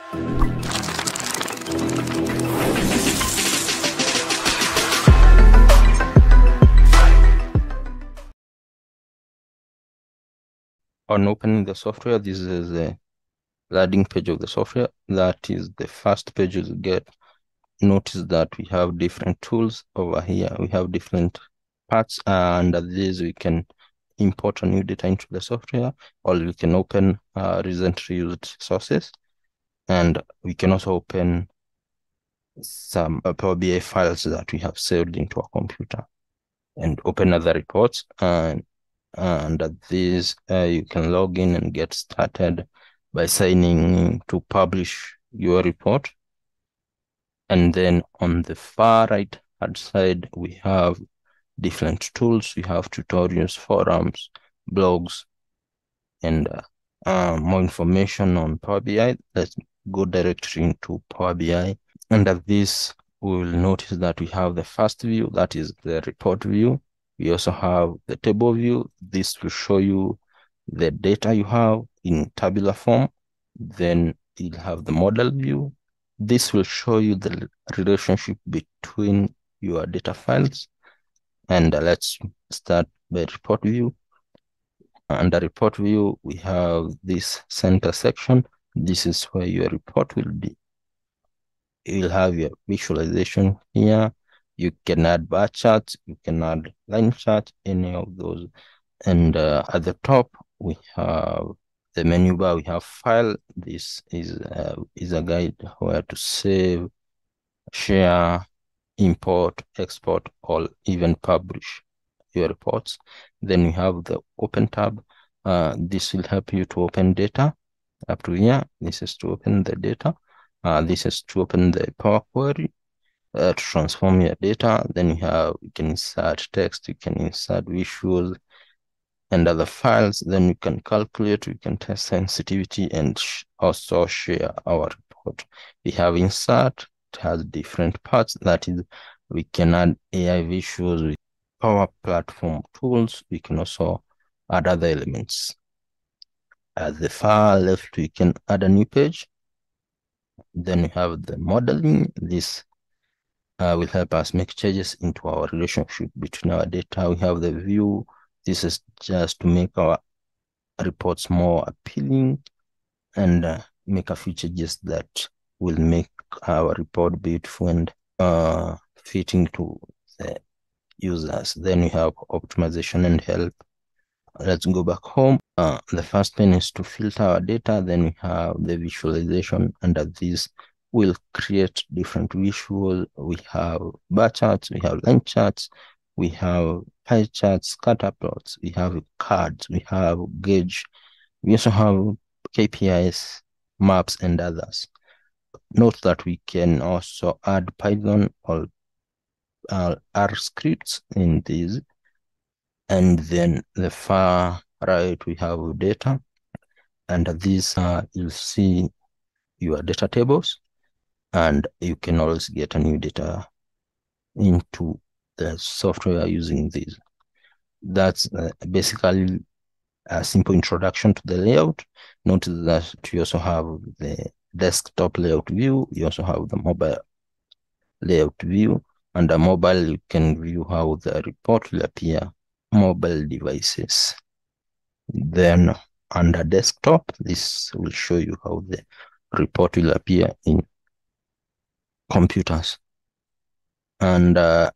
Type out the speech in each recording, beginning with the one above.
On opening the software, this is the landing page of the software. That is the first page you'll get. Notice that we have different tools over here. We have different parts, and under these we can import a new data into the software, or we can open recently used sources, and we can also open some Power BI files that we have saved into our computer and open other reports. And under these, you can log in and get started by signing in to publish your report. And then on the far right hand side, we have different tools. We have tutorials, forums, blogs, and more information on Power BI. Let's go directly into Power BI. Under this, we will notice that we have the first view, that is the report view. We also have the table view. This will show you the data you have in tabular form. Then you'll have the model view. This will show you the relationship between your data files. And let's start by report view. Under report view, we have this center section. This is where your report will be. You'll have your visualization here. You can add bar charts, you can add line charts, any of those. And at the top, we have the menu bar. We have file. This is a guide where to save, share, import, export, or even publish your reports. Then we have the open tab. This will help you to open data. Up to here, this is to open the data. This is to open the Power Query to transform your data. Then you can insert text, you can insert visuals and other files. Then you can calculate, you can test sensitivity, and also share our report. We have insert. It has different parts. That is, we can add AI visuals with Power Platform tools. We can also add other elements. At the far left, we can add a new page. Then we have the modeling. This will help us make changes into our relationship between our data. We have the view. This is just to make our reports more appealing and make a few changes that will make our report beautiful and fitting to the users. Then we have optimization and help. Let's go back home. The first pane is to filter our data. Then we have the visualization. Under this, we'll create different visuals. We have bar charts, we have line charts, we have pie charts, scatter plots, we have cards, we have gauge. We also have KPIs, maps, and others. Note that we can also add Python or R scripts in these. And then the far right, we have data. And these you'll see your data tables, and you can always get a new data into the software using these. That's basically a simple introduction to the layout. Notice that you also have the desktop layout view. You also have the mobile layout view. Under mobile, you can view how the report will appear mobile devices. Then under desktop, this will show you how the report will appear in computers. And at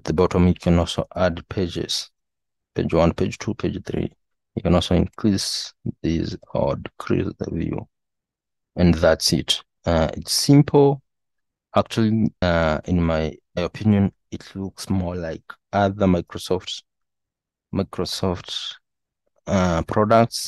the bottom, you can also add pages. Page 1, page 2, page 3. You can also increase these or decrease the view. And that's it. It's simple. Actually, in my opinion, it looks more like other Microsoft products.